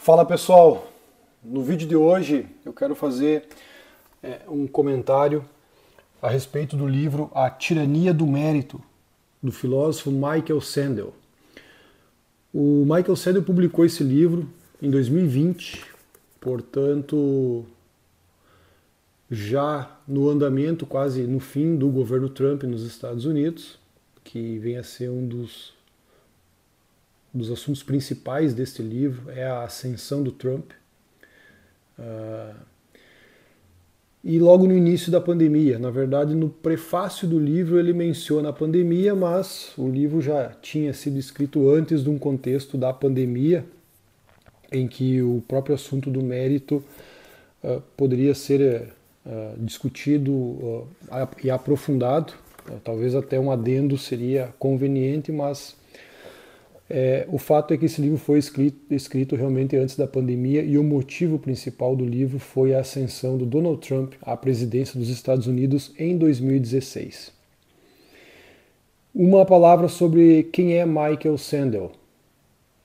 Fala pessoal, no vídeo de hoje eu quero fazer um comentário a respeito do livro A Tirania do Mérito, do filósofo Michael Sandel. O Michael Sandel publicou esse livro em 2020, portanto já no andamento, quase no fim do governo Trump nos Estados Unidos, que vem a ser um dos assuntos principais deste livro, é a ascensão do Trump. E logo no início da pandemia, na verdade no prefácio do livro ele menciona a pandemia, mas o livro já tinha sido escrito antes de um contexto da pandemia, em que o próprio assunto do mérito poderia ser discutido e aprofundado. Talvez até um adendo seria conveniente, mas o fato é que esse livro foi escrito realmente antes da pandemia, e o motivo principal do livro foi a ascensão do Donald Trump à presidência dos Estados Unidos em 2016. Uma palavra sobre quem é Michael Sandel.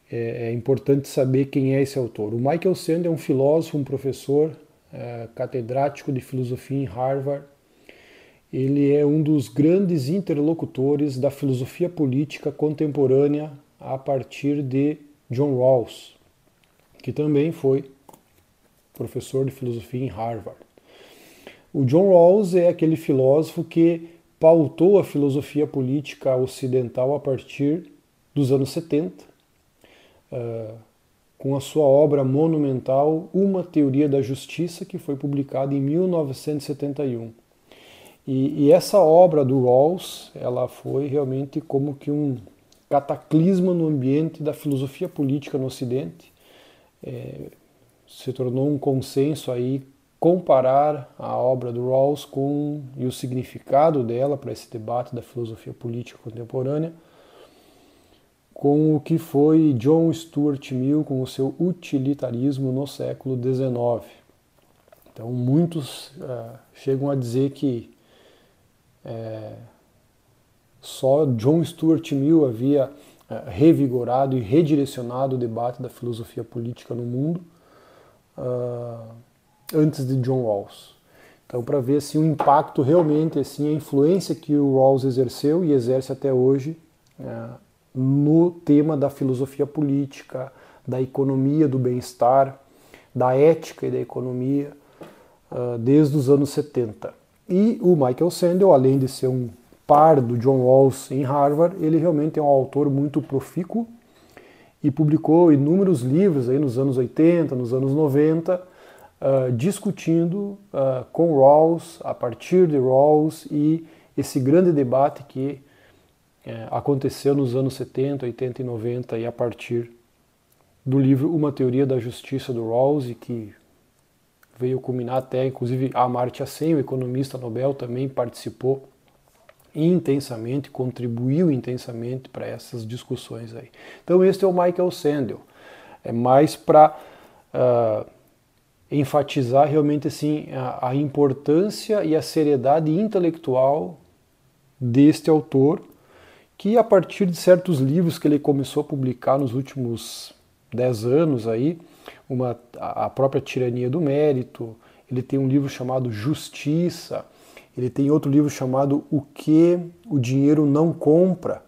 É importante saber quem é esse autor. O Michael Sandel é um filósofo, um professor, catedrático de filosofia em Harvard. Ele é um dos grandes interlocutores da filosofia política contemporânea a partir de John Rawls, que também foi professor de filosofia em Harvard. O John Rawls é aquele filósofo que pautou a filosofia política ocidental a partir dos anos 70, com a sua obra monumental Uma Teoria da Justiça, que foi publicada em 1971. E essa obra do Rawls, ela foi realmente como que um cataclisma no ambiente da filosofia política no Ocidente. Se tornou um consenso aí comparar a obra do Rawls e o significado dela para esse debate da filosofia política contemporânea com o que foi John Stuart Mill com o seu utilitarismo no século XIX. Então muitos chegam a dizer que só John Stuart Mill havia revigorado e redirecionado o debate da filosofia política no mundo antes de John Rawls. Então, para ver assim, o impacto realmente, assim, a influência que o Rawls exerceu e exerce até hoje no tema da filosofia política, da economia do bem-estar, da ética e da economia, desde os anos 70. E o Michael Sandel, além de ser um par do John Rawls em Harvard, ele realmente é um autor muito profícuo e publicou inúmeros livros aí nos anos 80, nos anos 90, discutindo com Rawls, a partir de Rawls, e esse grande debate que aconteceu nos anos 70, 80 e 90 e a partir do livro Uma Teoria da Justiça do Rawls, e que veio culminar até, inclusive, Amartya Sen, o economista Nobel, também participou intensamente, contribuiu intensamente para essas discussões aí. Então este é o Michael Sandel. É mais para enfatizar realmente assim a importância e a seriedade intelectual deste autor, que a partir de certos livros que ele começou a publicar nos últimos 10 anos aí, a própria Tirania do Mérito, ele tem um livro chamado Justiça, ele tem outro livro chamado O que o Dinheiro Não Compra,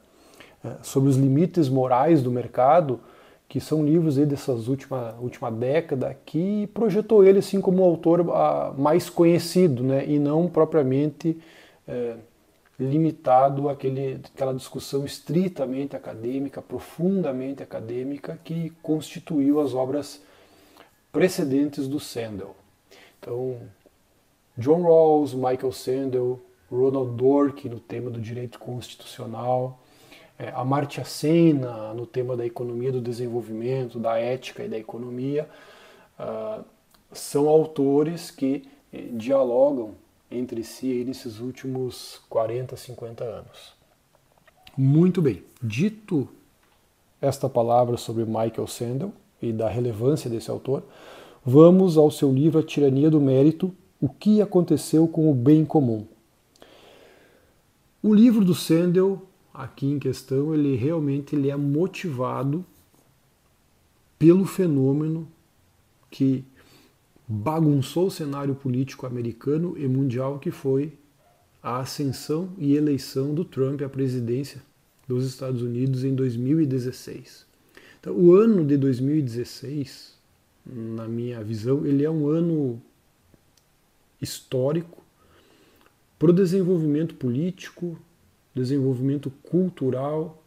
sobre os limites morais do mercado, que são livros aí dessas última década, que projetou ele assim como o autor mais conhecido, né, e não propriamente limitado àquela discussão estritamente acadêmica, profundamente acadêmica, que constituiu as obras precedentes do Sandel. Então, John Rawls, Michael Sandel, Ronald Dworkin no tema do direito constitucional, Amartya Sen no tema da economia do desenvolvimento, da ética e da economia, são autores que dialogam entre si aí nesses últimos 40, 50 anos. Muito bem, dito esta palavra sobre Michael Sandel e da relevância desse autor, vamos ao seu livro A Tirania do Mérito, O que aconteceu com o bem comum. O livro do Sandel, aqui em questão, ele realmente é motivado pelo fenômeno que bagunçou o cenário político americano e mundial, que foi a ascensão e eleição do Trump à presidência dos Estados Unidos em 2016. Então, o ano de 2016, na minha visão, ele é um ano histórico para o desenvolvimento político, desenvolvimento cultural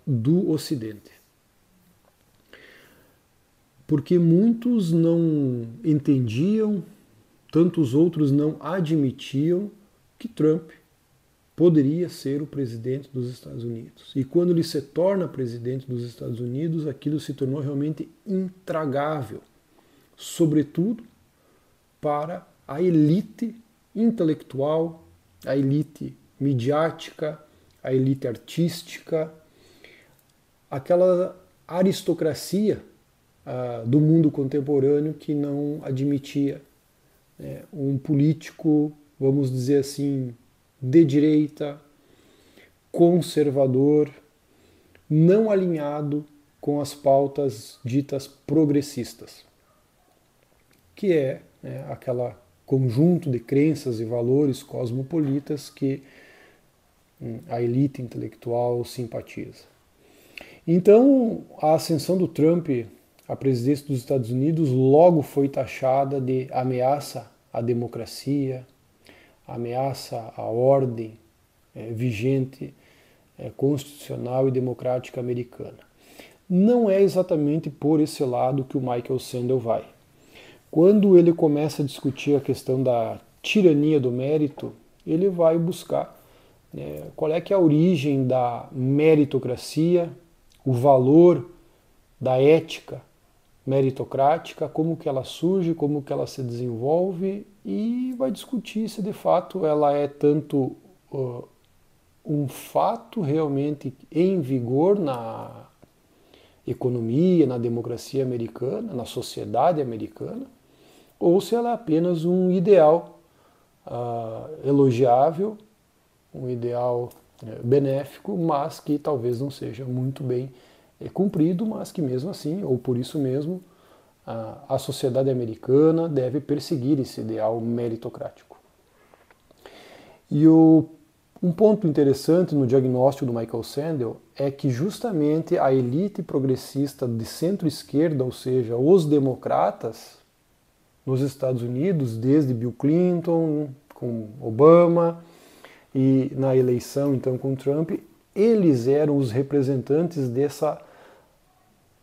do Ocidente. Porque muitos não entendiam, tantos outros não admitiam que Trump poderia ser o presidente dos Estados Unidos. E quando ele se torna presidente dos Estados Unidos, aquilo se tornou realmente intragável, sobretudo para a elite intelectual, a elite midiática, a elite artística, aquela aristocracia do mundo contemporâneo que não admitia um político, vamos dizer assim, de direita, conservador, não alinhado com as pautas ditas progressistas, que é aquela conjunto de crenças e valores cosmopolitas que a elite intelectual simpatiza. Então, a ascensão do Trump à presidência dos Estados Unidos logo foi taxada de ameaça à democracia, ameaça à ordem vigente, constitucional e democrática americana. Não é exatamente por esse lado que o Michael Sandel vai. Quando ele começa a discutir a questão da tirania do mérito, ele vai buscar qual é que é a origem da meritocracia, o valor da ética meritocrática, como que ela surge, como que ela se desenvolve, e vai discutir se de fato ela é tanto um fato realmente em vigor na economia, na democracia americana, na sociedade americana, ou se ela é apenas um ideal elogiável, um ideal benéfico, mas que talvez não seja muito bem cumprido, mas que mesmo assim, ou por isso mesmo, a sociedade americana deve perseguir esse ideal meritocrático. E um ponto interessante no diagnóstico do Michael Sandel é que justamente a elite progressista de centro-esquerda, ou seja, os democratas nos Estados Unidos, desde Bill Clinton, com Obama, e na eleição então com Trump, eles eram os representantes dessa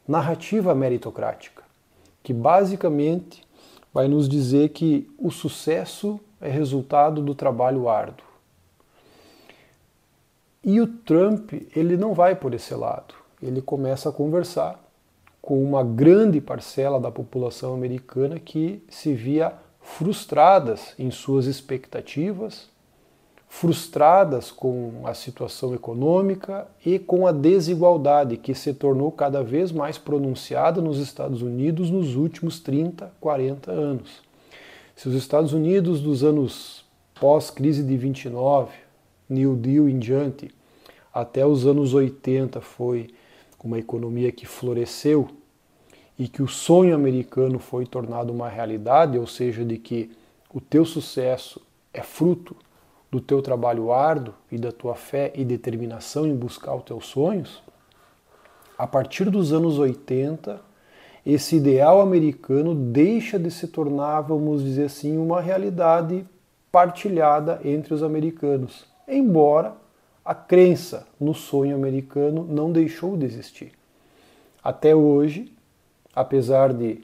narrativa meritocrática, que basicamente vai nos dizer que o sucesso é resultado do trabalho árduo. E o Trump, ele não vai por esse lado. Ele começa a conversar com uma grande parcela da população americana que se via frustradas em suas expectativas, frustradas com a situação econômica e com a desigualdade que se tornou cada vez mais pronunciada nos Estados Unidos nos últimos 30, 40 anos. Se os Estados Unidos dos anos pós-crise de 29, New Deal em diante, até os anos 80 foi uma economia que floresceu e que o sonho americano foi tornado uma realidade, ou seja, de que o teu sucesso é fruto do teu trabalho árduo e da tua fé e determinação em buscar os teus sonhos, a partir dos anos 80, esse ideal americano deixa de se tornar, vamos dizer assim, uma realidade partilhada entre os americanos, embora a crença no sonho americano não deixou de existir. Até hoje, apesar de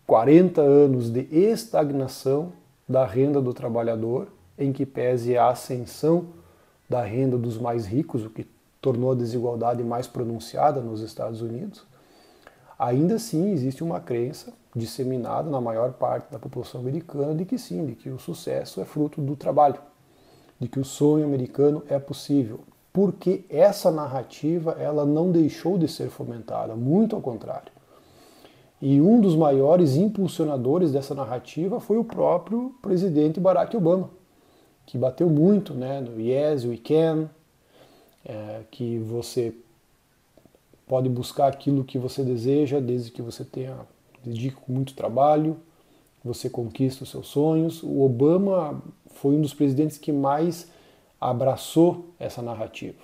40 anos de estagnação da renda do trabalhador, em que pese a ascensão da renda dos mais ricos, o que tornou a desigualdade mais pronunciada nos Estados Unidos, ainda assim existe uma crença disseminada na maior parte da população americana de que sim, de que o sucesso é fruto do trabalho, de que o sonho americano é possível, porque essa narrativa ela não deixou de ser fomentada, muito ao contrário. E um dos maiores impulsionadores dessa narrativa foi o próprio presidente Barack Obama, que bateu muito no Yes, we can, que você pode buscar aquilo que você deseja, desde que você tenha dedica com muito trabalho, você conquista os seus sonhos. O Obama foi um dos presidentes que mais abraçou essa narrativa.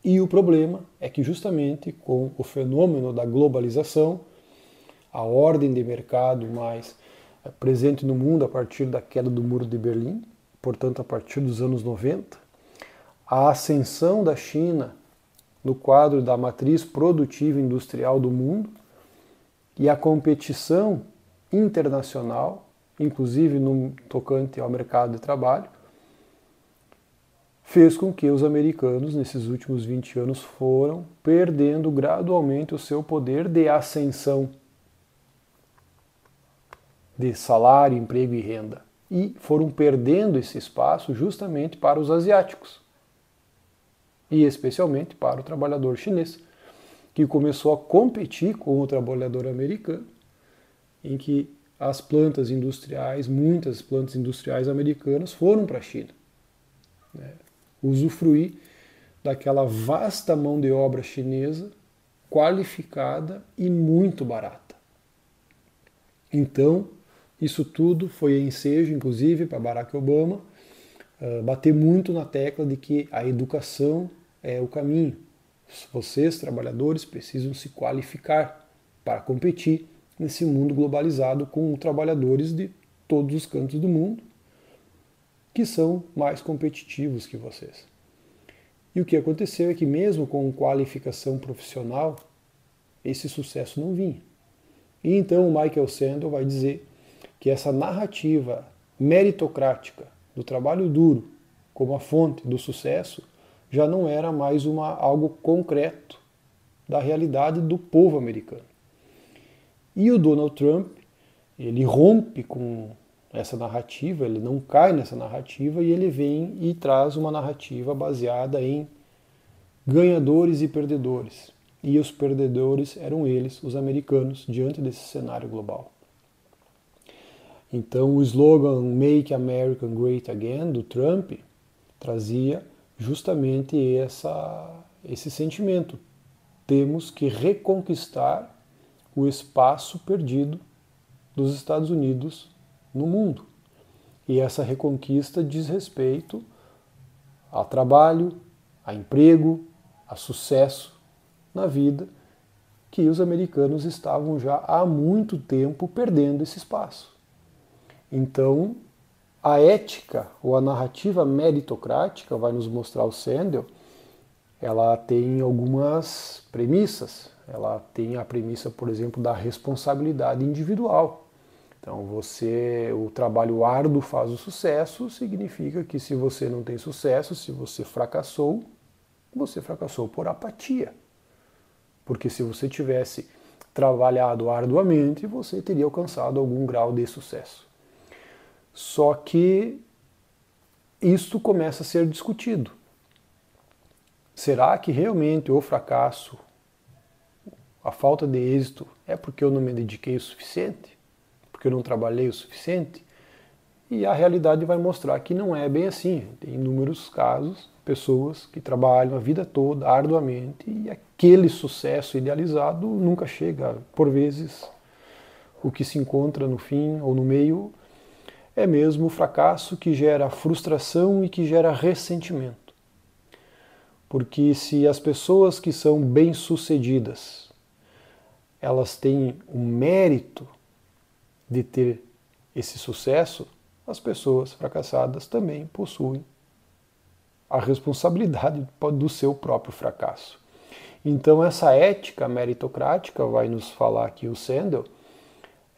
E o problema é que justamente com o fenômeno da globalização, a ordem de mercado mais presente no mundo a partir da queda do Muro de Berlim, portanto a partir dos anos 90, a ascensão da China no quadro da matriz produtiva industrial do mundo e a competição internacional, inclusive no tocante ao mercado de trabalho, fez com que os americanos, nesses últimos 20 anos, foram perdendo gradualmente o seu poder de ascensão de salário, emprego e renda. E foram perdendo esse espaço justamente para os asiáticos. E especialmente para o trabalhador chinês, que começou a competir com o trabalhador americano, em que as plantas industriais, muitas plantas industriais americanas foram para a China, né? Usufruir daquela vasta mão de obra chinesa, qualificada e muito barata. Então, isso tudo foi ensejo, inclusive, para Barack Obama, bater muito na tecla de que a educação é o caminho. Vocês, trabalhadores, precisam se qualificar para competir nesse mundo globalizado com trabalhadores de todos os cantos do mundo, que são mais competitivos que vocês. E o que aconteceu é que mesmo com qualificação profissional, esse sucesso não vinha. E então o Michael Sandel vai dizer que essa narrativa meritocrática do trabalho duro como a fonte do sucesso já não era mais algo concreto da realidade do povo americano. E o Donald Trump, ele rompe com essa narrativa, ele não cai nessa narrativa e ele vem e traz uma narrativa baseada em ganhadores e perdedores. E os perdedores eram eles, os americanos, diante desse cenário global. Então o slogan Make America Great Again, do Trump, trazia justamente esse sentimento. Temos que reconquistar o espaço perdido dos Estados Unidos no mundo. E essa reconquista diz respeito a trabalho, a emprego, a sucesso na vida, que os americanos estavam já há muito tempo perdendo esse espaço. Então, a ética ou a narrativa meritocrática, vai nos mostrar o Sandel, ela tem algumas premissas. Ela tem a premissa, por exemplo, da responsabilidade individual. Então, o trabalho árduo faz o sucesso, significa que se você não tem sucesso, se você fracassou por apatia. Porque se você tivesse trabalhado arduamente, você teria alcançado algum grau de sucesso. Só que isto começa a ser discutido. Será que realmente o fracasso, a falta de êxito, é porque eu não me dediquei o suficiente? Porque eu não trabalhei o suficiente? E a realidade vai mostrar que não é bem assim. Tem inúmeros casos, pessoas que trabalham a vida toda arduamente e aquele sucesso idealizado nunca chega. Por vezes, o que se encontra no fim ou no meio é mesmo o fracasso que gera frustração e que gera ressentimento. Porque se as pessoas que são bem-sucedidas, elas têm o mérito de ter esse sucesso, as pessoas fracassadas também possuem a responsabilidade do seu próprio fracasso. Então essa ética meritocrática, vai nos falar aqui o Sandel,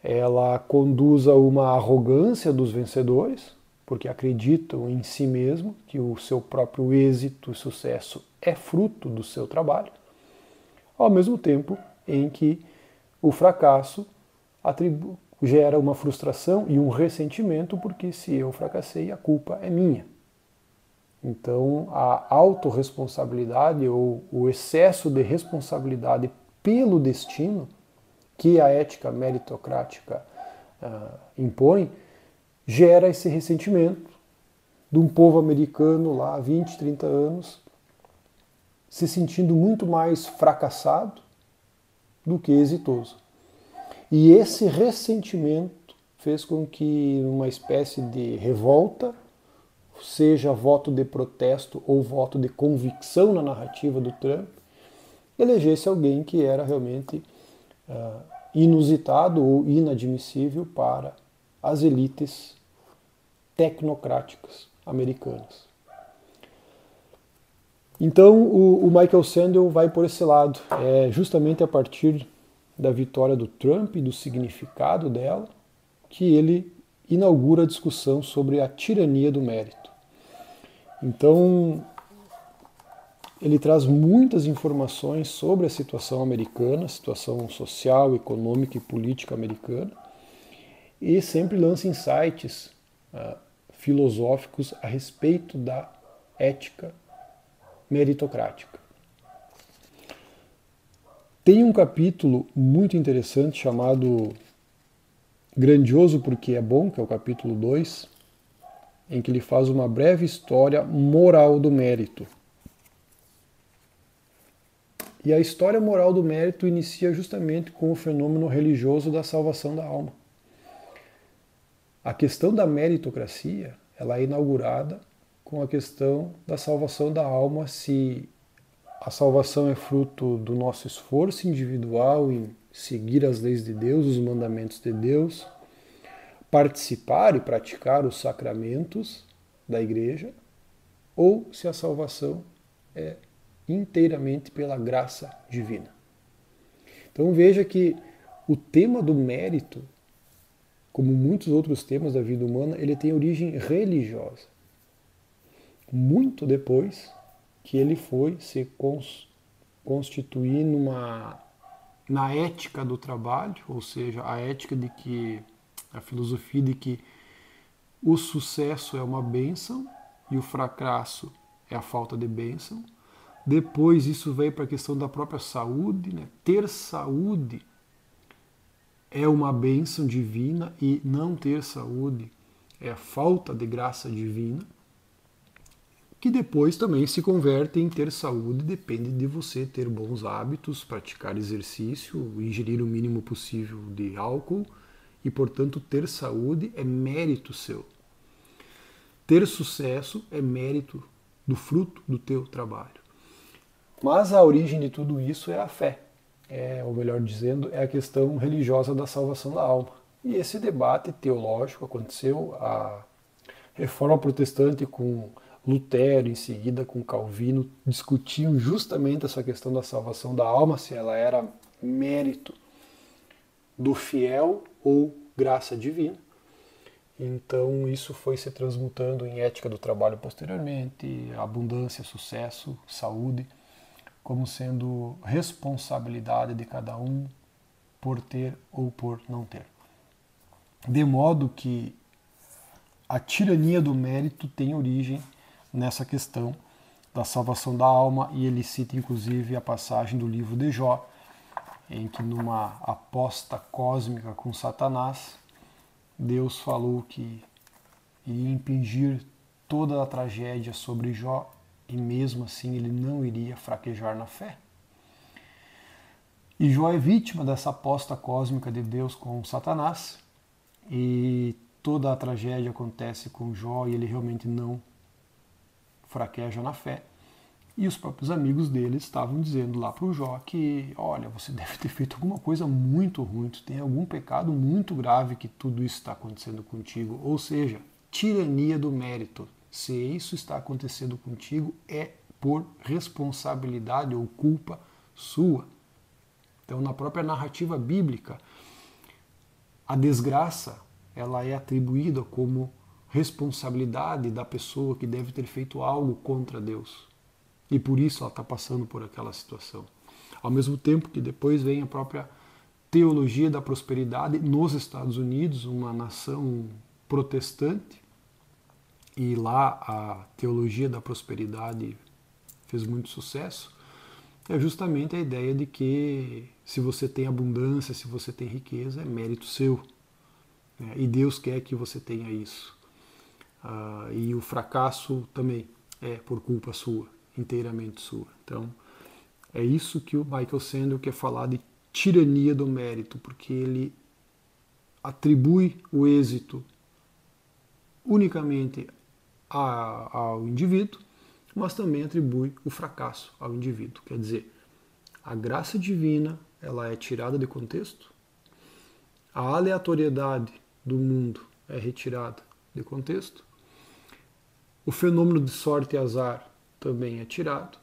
ela conduz a uma arrogância dos vencedores, porque acreditam em si mesmo que o seu próprio êxito e sucesso é fruto do seu trabalho, ao mesmo tempo em que o fracasso gera uma frustração e um ressentimento, porque se eu fracassei, a culpa é minha. Então, a autorresponsabilidade ou o excesso de responsabilidade pelo destino que a ética meritocrática impõe, gera esse ressentimento de um povo americano lá há 20, 30 anos, se sentindo muito mais fracassado do que exitoso. E esse ressentimento fez com que uma espécie de revolta, seja voto de protesto ou voto de convicção na narrativa do Trump, elegesse alguém que era realmente inusitado ou inadmissível para as elites tecnocráticas americanas. Então o Michael Sandel vai por esse lado, justamente a partir da vitória do Trump e do significado dela, que ele inaugura a discussão sobre a tirania do mérito. Então, ele traz muitas informações sobre a situação americana, situação social, econômica e política americana, e sempre lança insights filosóficos a respeito da ética meritocrática. Tem um capítulo muito interessante chamado Grandioso porque é Bom, que é o capítulo 2, em que ele faz uma breve história moral do mérito. E a história moral do mérito inicia justamente com o fenômeno religioso da salvação da alma. A questão da meritocracia, ela é inaugurada com a questão da salvação da alma, se a salvação é fruto do nosso esforço individual em seguir as leis de Deus, os mandamentos de Deus, participar e praticar os sacramentos da igreja, ou se a salvação é inteiramente pela graça divina. Então veja que o tema do mérito, como muitos outros temas da vida humana, ele tem origem religiosa. Muito depois que ele foi se constituir na ética do trabalho, ou seja, a ética de que, a filosofia de que o sucesso é uma bênção e o fracasso é a falta de bênção. Depois isso veio para a questão da própria saúde, né? Ter saúde é uma bênção divina e não ter saúde é a falta de graça divina, que depois também se converte em ter saúde, depende de você ter bons hábitos, praticar exercício, ingerir o mínimo possível de álcool e, portanto, ter saúde é mérito seu. Ter sucesso é mérito do fruto do teu trabalho. Mas a origem de tudo isso é a fé, ou melhor dizendo, é a questão religiosa da salvação da alma. E esse debate teológico aconteceu, a Reforma Protestante com Lutero, em seguida com Calvino, discutiam justamente essa questão da salvação da alma, se ela era mérito do fiel ou graça divina. Então isso foi se transmutando em ética do trabalho posteriormente, abundância, sucesso, saúde, como sendo responsabilidade de cada um por ter ou por não ter. De modo que a tirania do mérito tem origem nessa questão da salvação da alma, e ele cita inclusive a passagem do livro de Jó, em que numa aposta cósmica com Satanás, Deus falou que iria impingir toda a tragédia sobre Jó e mesmo assim ele não iria fraquejar na fé. E Jó é vítima dessa aposta cósmica de Deus com Satanás, e toda a tragédia acontece com Jó e ele realmente não fraqueja na fé. E os próprios amigos dele estavam dizendo lá para o Jó que, olha, você deve ter feito alguma coisa muito ruim, tu tem algum pecado muito grave que tudo isso está acontecendo contigo. Ou seja, tirania do mérito. Se isso está acontecendo contigo, é por responsabilidade ou culpa sua. Então, na própria narrativa bíblica, a desgraça ela é atribuída como responsabilidade da pessoa que deve ter feito algo contra Deus. E por isso ela está passando por aquela situação. Ao mesmo tempo que depois vem a própria teologia da prosperidade nos Estados Unidos, uma nação protestante, e lá a teologia da prosperidade fez muito sucesso, é justamente a ideia de que se você tem abundância, se você tem riqueza, é mérito seu. E Deus quer que você tenha isso. E o fracasso também é por culpa sua, inteiramente sua. Então, é isso que o Michael Sandel quer falar de tirania do mérito, porque ele atribui o êxito unicamente ao indivíduo, mas também atribui o fracasso ao indivíduo. Quer dizer, a graça divina ela é tirada de contexto, a aleatoriedade do mundo é retirada de contexto, o fenômeno de sorte e azar também é tirado,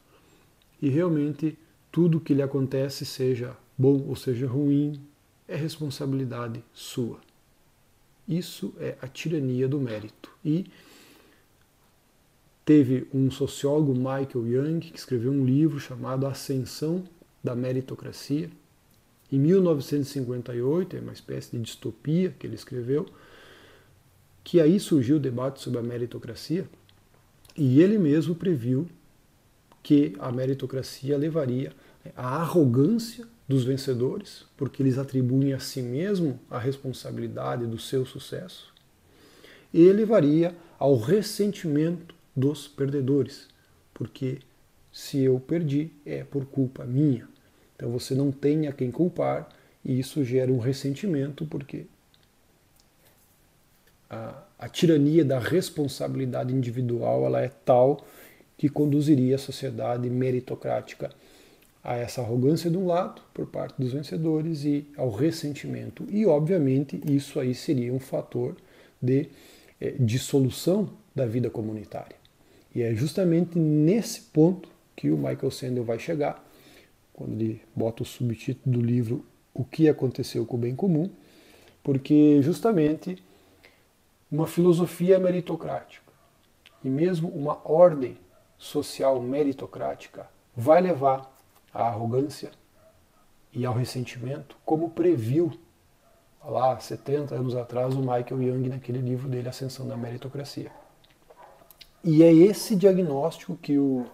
e realmente tudo que lhe acontece, seja bom ou seja ruim, é responsabilidade sua. Isso é a tirania do mérito. E teve um sociólogo, Michael Young, que escreveu um livro chamado Ascensão da Meritocracia. Em 1958, é uma espécie de distopia que ele escreveu, que aí surgiu o debate sobre a meritocracia, e ele mesmo previu que a meritocracia levaria à arrogância dos vencedores, porque eles atribuem a si mesmo a responsabilidade do seu sucesso, e levaria ao ressentimento dos perdedores, porque se eu perdi é por culpa minha. Então você não tem a quem culpar, e isso gera um ressentimento, porque a tirania da responsabilidade individual ela é tal que conduziria a sociedade meritocrática a essa arrogância de um lado, por parte dos vencedores, e ao ressentimento. E, obviamente, isso aí seria um fator de dissolução da vida comunitária. E é justamente nesse ponto que o Michael Sandel vai chegar, quando ele bota o subtítulo do livro O que aconteceu com o bem comum, porque justamente uma filosofia meritocrática e mesmo uma ordem social meritocrática vai levar à arrogância e ao ressentimento, como previu lá 70 anos atrás o Michael Young naquele livro dele, Ascensão da Meritocracia. E é esse diagnóstico que o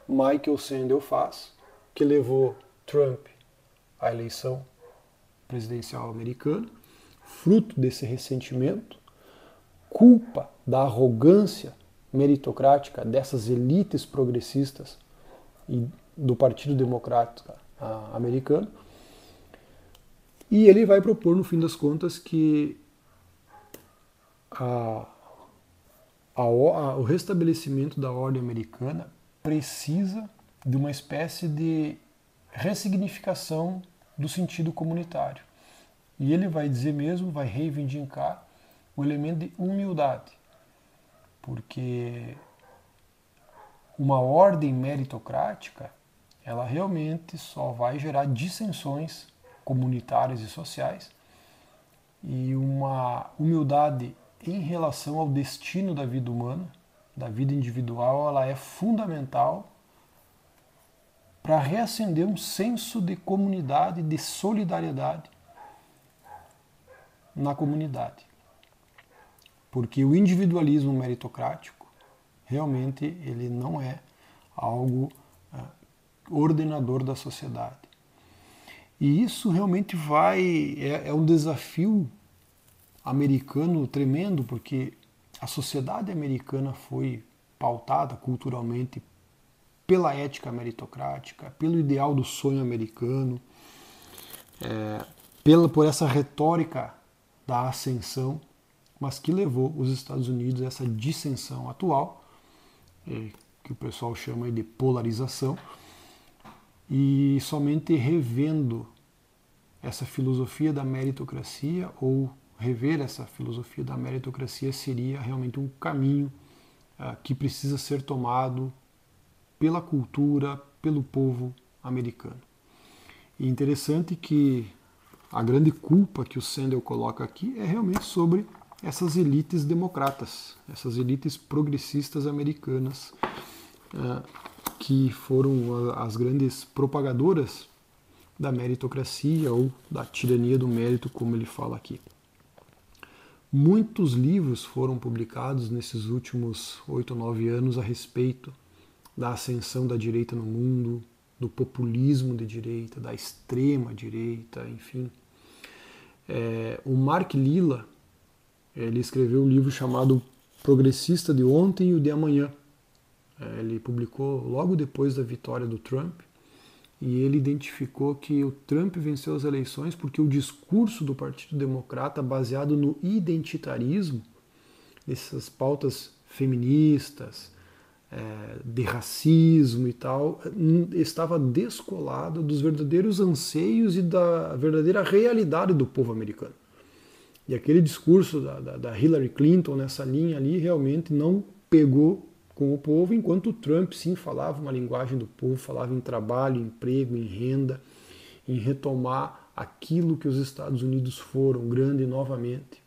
Michael Sandel faz, que levou Trump à eleição presidencial americana, fruto desse ressentimento, culpa da arrogância meritocrática dessas elites progressistas e do Partido Democrático americano. E ele vai propor, no fim das contas, que o restabelecimento da ordem americana precisa de uma espécie de ressignificação do sentido comunitário. E ele vai dizer mesmo, vai reivindicar o elemento de humildade, porque uma ordem meritocrática, ela realmente só vai gerar dissensões comunitárias e sociais, e uma humildade em relação ao destino da vida humana, da vida individual, ela é fundamental para reacender um senso de comunidade, de solidariedade na comunidade. Porque o individualismo meritocrático, realmente, ele não é algo ordenador da sociedade. E isso realmente é um desafio americano tremendo, porque a sociedade americana foi pautada culturalmente pela ética meritocrática, pelo ideal do sonho americano, por essa retórica da ascensão, mas que levou os Estados Unidos a essa dissensão atual, que o pessoal chama de polarização, e somente revendo essa filosofia da meritocracia, ou rever essa filosofia da meritocracia, seria realmente um caminho que precisa ser tomado pela cultura, pelo povo americano. E interessante que a grande culpa que o Sandel coloca aqui é realmente sobre essas elites democratas, essas elites progressistas americanas, que foram as grandes propagadoras da meritocracia ou da tirania do mérito, como ele fala aqui. Muitos livros foram publicados nesses últimos 8 ou 9 anos a respeito da ascensão da direita no mundo, do populismo de direita, da extrema direita, enfim. O Mark Lilla, ele escreveu um livro chamado Progressista de Ontem e o de Amanhã. Ele publicou logo depois da vitória do Trump, e ele identificou que o Trump venceu as eleições porque o discurso do Partido Democrata, baseado no identitarismo, essas pautas feministas, de racismo e tal, estava descolado dos verdadeiros anseios e da verdadeira realidade do povo americano. E aquele discurso da Hillary Clinton nessa linha ali realmente não pegou com o povo, enquanto o Trump sim falava uma linguagem do povo, falava em trabalho, emprego, em renda, em retomar aquilo que os Estados Unidos foram, grande novamente,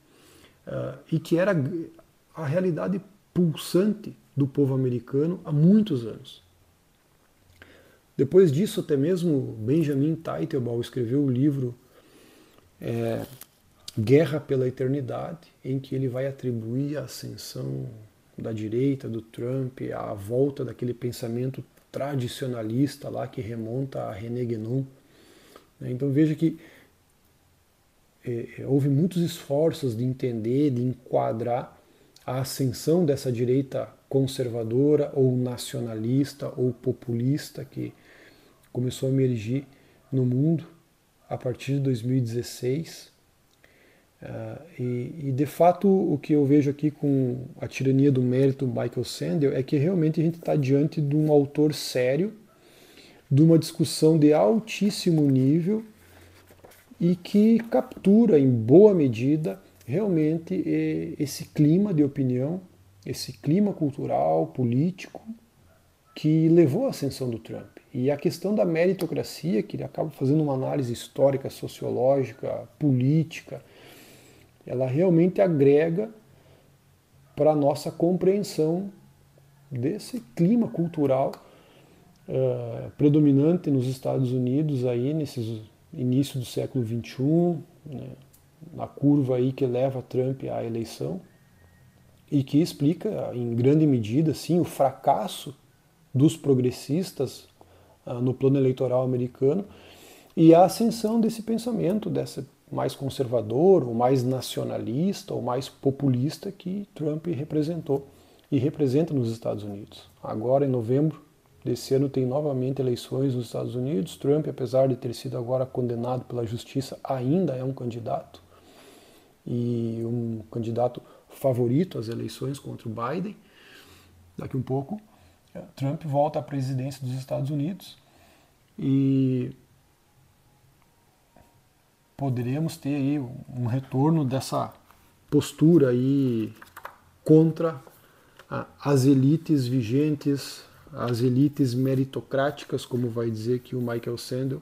e que era a realidade pulsante do povo americano há muitos anos. Depois disso, até mesmo Benjamin Teitelbaum escreveu o livro Guerra pela Eternidade, em que ele vai atribuir a ascensão da direita, do Trump, a volta daquele pensamento tradicionalista lá que remonta a René Guénon. Então veja que houve muitos esforços de entender, de enquadrar a ascensão dessa direita conservadora ou nacionalista ou populista que começou a emergir no mundo a partir de 2016. E de fato o que eu vejo aqui com A Tirania do Mérito, Michael Sandel, é que realmente a gente está diante de um autor sério, de uma discussão de altíssimo nível e que captura em boa medida realmente esse clima de opinião, esse clima cultural, político que levou à ascensão do Trump. E a questão da meritocracia, que ele acaba fazendo uma análise histórica, sociológica, política, ela realmente agrega para a nossa compreensão desse clima cultural predominante nos Estados Unidos aí nesses início do século XXI, né, na curva aí que leva Trump à eleição e que explica em grande medida sim o fracasso dos progressistas no plano eleitoral americano e a ascensão desse pensamento, dessa mais conservador, ou mais nacionalista, ou mais populista que Trump representou e representa nos Estados Unidos. Agora, em novembro desse ano, tem novamente eleições nos Estados Unidos. Trump, apesar de ter sido agora condenado pela justiça, ainda é um candidato, e um candidato favorito às eleições contra o Biden. Daqui um pouco, Trump volta à presidência dos Estados Unidos e poderemos ter aí um retorno dessa postura aí contra as elites vigentes, as elites meritocráticas, como vai dizer aqui o Michael Sandel,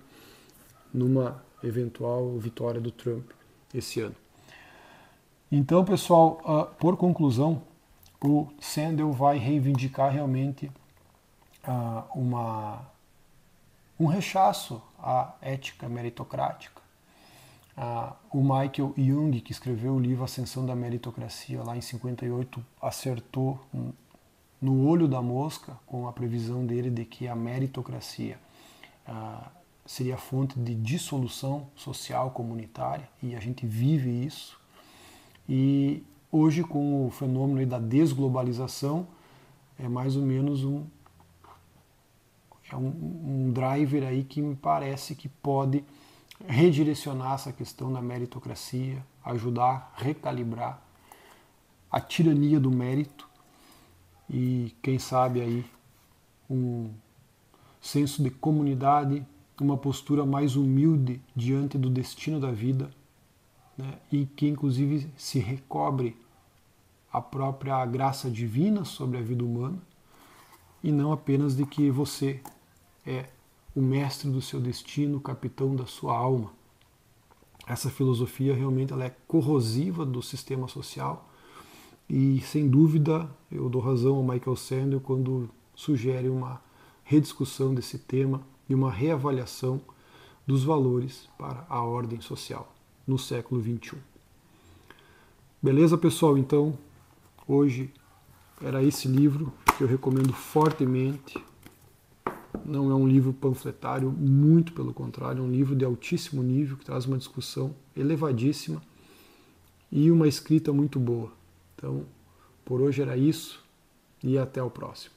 numa eventual vitória do Trump esse ano. Então, pessoal, por conclusão, o Sandel vai reivindicar realmente um rechaço à ética meritocrática. O Michael Young, que escreveu o livro Ascensão da Meritocracia, lá em 58, acertou no olho da mosca com a previsão dele de que a meritocracia seria fonte de dissolução social comunitária, e a gente vive isso. E hoje, com o fenômeno da desglobalização, é mais ou menos um driver aí que me parece que pode redirecionar essa questão da meritocracia, ajudar a recalibrar a tirania do mérito e, quem sabe, aí um senso de comunidade, uma postura mais humilde diante do destino da vida, né, e que inclusive se recobre a própria graça divina sobre a vida humana e não apenas de que você é o mestre do seu destino, o capitão da sua alma. Essa filosofia realmente ela é corrosiva do sistema social e, sem dúvida, eu dou razão ao Michael Sandel quando sugere uma rediscussão desse tema e uma reavaliação dos valores para a ordem social no século XXI. Beleza, pessoal? Então, hoje era esse livro que eu recomendo fortemente. Não é um livro panfletário, muito pelo contrário, é um livro de altíssimo nível, que traz uma discussão elevadíssima e uma escrita muito boa. Então, por hoje era isso e até o próximo.